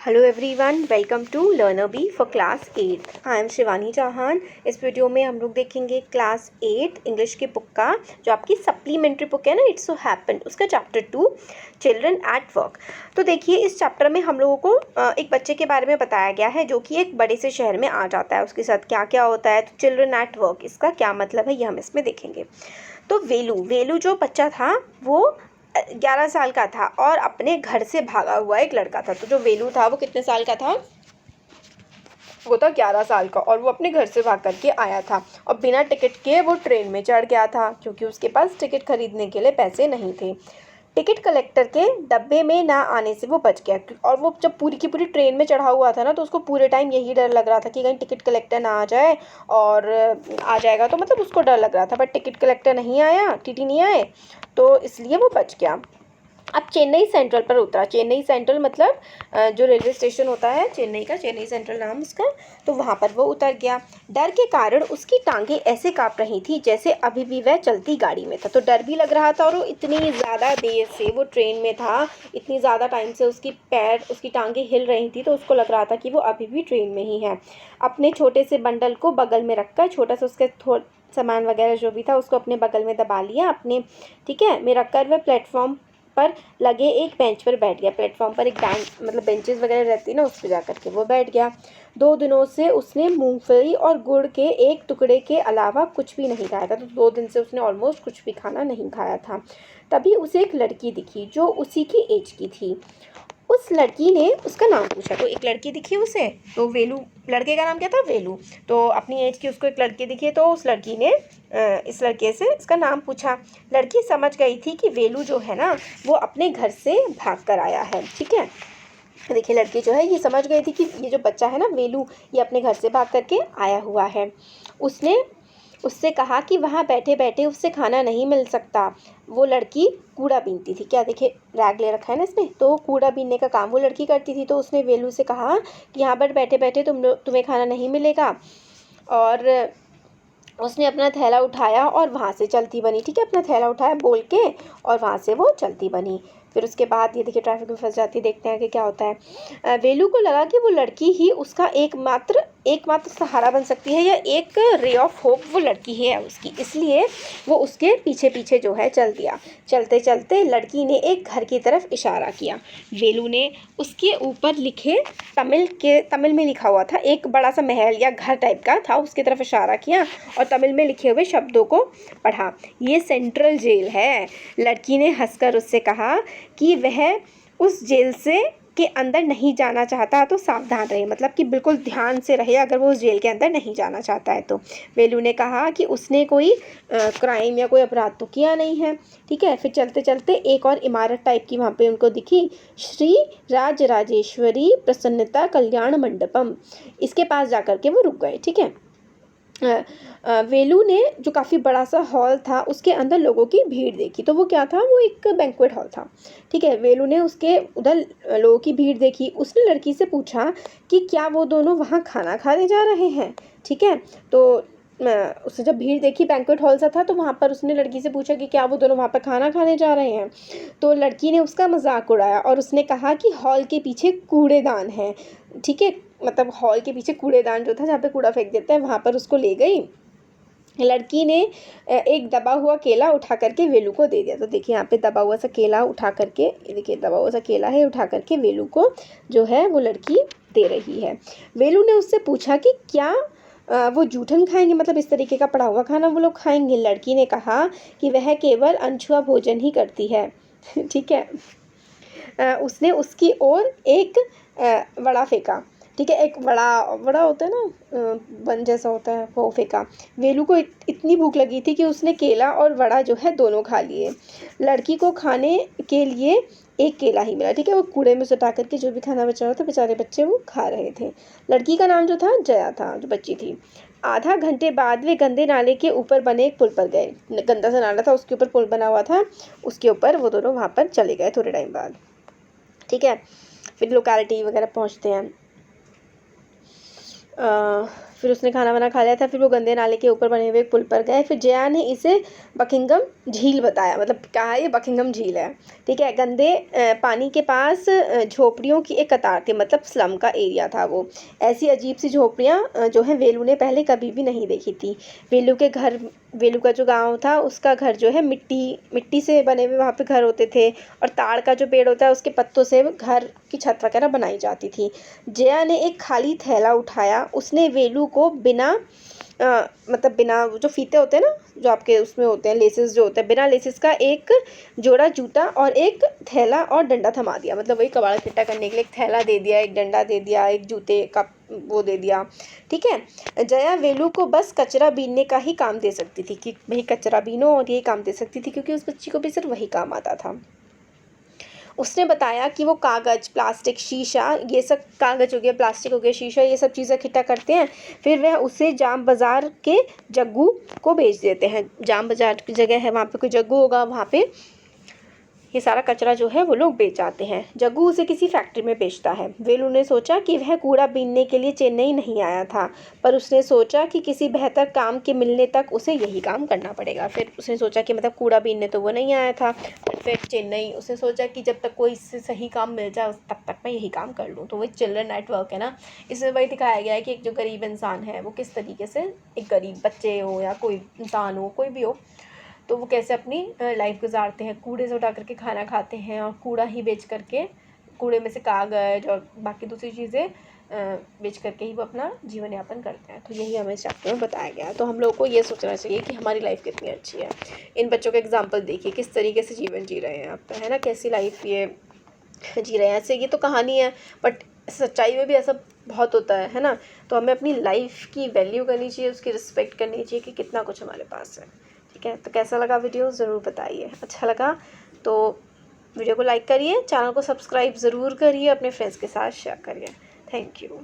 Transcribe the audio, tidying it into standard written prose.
Hello everyone, welcome to learner B for class 8। I am Shivani Chauhan. इस video में हम लोग देखेंगे क्लास 8 इंग्लिश की बुक का, जो आपकी सप्लीमेंट्री बुक है ना, इट्स सो हैपेंड, उसका चैप्टर 2 चिल्ड्रन एट वर्क। तो देखिए, इस चैप्टर में हम लोगों को एक बच्चे के बारे में बताया गया है जो कि एक बड़े से शहर में आ जाता है। उसके साथ क्या क्या होता है, तो चिल्ड्रन एट वर्क इसका क्या मतलब है, ये हम इसमें देखेंगे। तो वेलू जो बच्चा था वो 11 साल का था और अपने घर से भागा हुआ एक लड़का था। तो जो वेलू था वो कितने साल का था? वो था 11 साल का, और वो अपने घर से भाग करके आया था और बिना टिकट के वो ट्रेन में चढ़ गया था, क्योंकि उसके पास टिकट खरीदने के लिए पैसे नहीं थे। टिकट कलेक्टर के डब्बे में ना आने से वो बच गया, और वो जब पूरी की पूरी ट्रेन में चढ़ा हुआ था ना, तो उसको पूरे टाइम यही डर लग रहा था कि कहीं टिकट कलेक्टर ना आ जाए, और आ जाएगा तो मतलब उसको डर लग रहा था। बट टिकट कलेक्टर नहीं आया, टीटी नहीं आए, तो इसलिए वो बच गया। अब चेन्नई सेंट्रल पर उतरा। चेन्नई सेंट्रल मतलब जो रेलवे स्टेशन होता है चेन्नई का, चेन्नई सेंट्रल नाम उसका, तो वहाँ पर वो उतर गया। डर के कारण उसकी टांगें ऐसे काँप रही थी जैसे अभी भी वह चलती गाड़ी में था। तो डर भी लग रहा था, और वो इतनी ज़्यादा देर से वो ट्रेन में था, इतनी ज़्यादा टाइम से उसकी टांगें हिल रही थी, तो उसको लग रहा था कि वो अभी भी ट्रेन में ही है। अपने छोटे से बंडल को बगल में रखकर, छोटा सा उसके सामान वगैरह जो भी था उसको अपने बगल में दबा लिया अपने, ठीक है, में रखकर वह प्लेटफॉर्म पर लगे एक बेंच पर बैठ गया। प्लेटफॉर्म पर एक बेंच मतलब बेंचेस वगैरह रहती है ना, उस पर जा करके वो बैठ गया। 2 दिनों से उसने मूंगफली और गुड़ के एक टुकड़े के अलावा कुछ भी नहीं खाया था। तो 2 दिन से उसने ऑलमोस्ट कुछ भी खाना नहीं खाया था। तभी उसे एक लड़की दिखी जो उसी की एज की थी। उस लड़की ने उसका नाम पूछा। तो एक लड़की दिखी उसे, तो वेलू, लड़के का नाम क्या था? वेलू। तो अपनी एज की उसको एक लड़की दिखी, तो उस लड़की ने इस लड़के से इसका नाम पूछा। लड़की समझ गई थी कि वेलू जो है ना, वो अपने घर से भाग कर आया है। ठीक है, देखिए लड़की जो है ये समझ गई थी कि ये जो बच्चा है ना वेलू, ये अपने घर से भाग करके आया हुआ है। उसने उससे कहा कि वहाँ बैठे बैठे उससे खाना नहीं मिल सकता। वो लड़की कूड़ा बीनती थी। क्या, देखिए रैग ले रखा है ना इसमें, तो कूड़ा बीनने का काम वो लड़की करती थी। तो उसने वेलू से कहा कि यहाँ पर बैठे बैठे तुम्हें खाना नहीं मिलेगा, और उसने अपना थैला उठाया और वहाँ से चलती बनी। ठीक है, अपना थैला उठाया बोल के, और वहाँ से वो चलती बनी। फिर उसके बाद ये देखिए ट्रैफिक में फंस जाती है। देखते हैं कि क्या होता है। वेलू को लगा कि वो लड़की ही उसका एकमात्र सहारा बन सकती है, या एक रे ऑफ होप वो लड़की ही है उसकी, इसलिए वो उसके पीछे पीछे जो है चल दिया। चलते चलते लड़की ने एक घर की तरफ इशारा किया। वेलू ने उसके ऊपर लिखे तमिल में लिखा हुआ था, एक बड़ा सा महल या घर टाइप का था, उसकी तरफ इशारा किया और तमिल में लिखे हुए शब्दों को पढ़ा। ये सेंट्रल जेल है। लड़की ने हंसकर उससे कहा कि वह उस जेल से के अंदर नहीं जाना चाहता तो सावधान रहे, मतलब कि बिल्कुल ध्यान से रहे अगर वो उस जेल के अंदर नहीं जाना चाहता है तो। वेलू ने कहा कि उसने कोई क्राइम या कोई अपराध तो किया नहीं है। ठीक है, फिर चलते चलते एक और इमारत टाइप की वहाँ पे उनको दिखी, श्री राजराजेश्वरी प्रसन्नता कल्याण मंडपम। इसके पास जाकर के वो रुक गए। ठीक है, वेलू ने जो काफ़ी बड़ा सा हॉल था उसके अंदर लोगों की भीड़ देखी। तो वो क्या था, वो एक बैंक्वेट हॉल था। ठीक है, वेलू ने उसके उधर लोगों की भीड़ देखी। उसने लड़की से पूछा कि क्या वो दोनों वहाँ खाना खाने जा रहे हैं। ठीक है, तो उसने जब भीड़ देखी, बैंक्वेट हॉल सा था, तो वहाँ पर उसने लड़की से पूछा कि क्या वो दोनों वहाँ पर खाना खाने जा रहे हैं। तो लड़की ने उसका मजाक उड़ाया और उसने कहा कि हॉल के पीछे कूड़ेदान है। ठीक है, मतलब हॉल के पीछे कूड़ेदान जो था जहाँ पे कूड़ा फेंक देते हैं, वहाँ पर उसको ले गई। लड़की ने एक दबा हुआ केला उठा करके वेलू को दे दिया। तो देखिए यहाँ पे दबा हुआ सा केला उठा करके, देखिए दबा हुआ सा केला है, उठा करके वेलू को जो है वो लड़की दे रही है। वेलू ने उससे पूछा कि क्या वो जूठन खाएंगे, मतलब इस तरीके का पड़ा हुआ खाना वो लोग खाएंगे। लड़की ने कहा कि वह केवल अनछुआ भोजन ही करती है। ठीक है, उसने उसकी ओर एक वड़ा फेंका। ठीक है, एक वड़ा होता है ना, बन जैसा होता है, वो फेंका। वेलू को इतनी भूख लगी थी कि उसने केला और वड़ा जो है दोनों खा लिए। लड़की को खाने के लिए एक केला ही मिला। ठीक है, वो कूड़े में सुटा करके जो भी खाना बचा रहा था, बेचारे बच्चे वो खा रहे थे। लड़की का नाम जो था जया था, जो बच्ची थी। आधा घंटे बाद वे गंदे नाले के ऊपर बने एक पुल पर गए। गंदा सा नाला था, उसके ऊपर पुल बना हुआ था, उसके ऊपर वो दोनों वहाँ पर चले गए थोड़े टाइम बाद। ठीक है, फिर लोकेलिटी वगैरह पहुँचते हैं। फिर उसने खाना वाना खा लिया था, फिर वो गंदे नाले के ऊपर बने हुए एक पुल पर गए। फिर जया ने इसे बकिंगम झील बताया, मतलब कहा ये बकिंगम झील है, ठीक है। गंदे पानी के पास झोपड़ियों की एक कतार थी, मतलब स्लम का एरिया था वो। ऐसी अजीब सी झोपड़ियाँ जो है वेलू ने पहले कभी भी नहीं देखी थी। वेलू का जो गांव था उसका घर जो है मिट्टी से बने हुए वहाँ पे घर होते थे, और ताड़ का जो पेड़ होता है उसके पत्तों से घर की छत वगैरह बनाई जाती थी। जया ने एक खाली थैला उठाया। उसने वेलू को मतलब बिना जो फीते होते हैं ना, जो आपके उसमें होते हैं लेसेस जो होते हैं, बिना लेसेस का एक जोड़ा जूता और एक थैला और डंडा थमा दिया। मतलब वही कबाड़ इकट्ठा करने के लिए एक थैला दे दिया, एक डंडा दे दिया, एक जूते का वो दे दिया, ठीक है। जया वेलू को बस कचरा बीनने का ही काम दे सकती थी, कि भाई कचरा बीनो, और ये काम दे सकती थी, क्योंकि उस बच्ची को भी सिर्फ वही काम आता था। उसने बताया कि वो कागज़, प्लास्टिक, शीशा, ये सब कागज़ हो गया, प्लास्टिक हो गया, शीशा, ये सब चीज़ें इकट्ठा करते हैं। फिर वह उसे जाम बाज़ार के जग्गू को बेच देते हैं। जाम बाज़ार की जगह है, वहाँ पे कोई जग्गू होगा, वहाँ पे ये सारा कचरा जो है वो लोग बेच जाते हैं। जग्गू उसे किसी फैक्ट्री में बेचता है। वेलू ने सोचा कि वह कूड़ा बीनने के लिए चेन्नई नहीं आया था, पर उसने सोचा कि किसी बेहतर काम के मिलने तक उसे यही काम करना पड़ेगा। फिर उसने सोचा कि मतलब कूड़ा बीनने तो वो नहीं आया था, फिर चेन्नई, उसने सोचा कि जब तक कोई इससे सही काम मिल जाए तब तक मैं यही काम कर लूँ। तो वही चिल्ड्रन नेटवर्क है ना, इसमें वही दिखाया गया है कि एक जो गरीब इंसान है वो किस तरीके से, एक गरीब बच्चे हो या कोई इंसान हो, कोई भी हो, तो वो कैसे अपनी लाइफ गुजारते हैं। कूड़े से उठा करके खाना खाते हैं, और कूड़ा ही बेच करके, कूड़े में से कागज़ और बाकी दूसरी चीज़ें बेच करके ही वो अपना जीवन यापन करते हैं। तो यही हमें इस चैप्टर में बताया गया है। तो हम लोगों को ये सोचना चाहिए कि हमारी लाइफ कितनी अच्छी है। इन बच्चों का एग्जाम्पल देखिए किस तरीके से जीवन जी रहे हैं आप, है ना, कैसी लाइफ ये जी रहे हैं। ऐसे ये तो कहानी है, बट सच्चाई में भी ऐसा बहुत होता है ना। तो हमें अपनी लाइफ की वैल्यू करनी चाहिए, उसकी रिस्पेक्ट करनी चाहिए कि कितना कुछ हमारे पास है, ठीक है। तो कैसा लगा वीडियो ज़रूर बताइए। अच्छा लगा तो वीडियो को लाइक करिए, चैनल को सब्सक्राइब ज़रूर करिए, अपने फ्रेंड्स के साथ शेयर करिए। Thank you.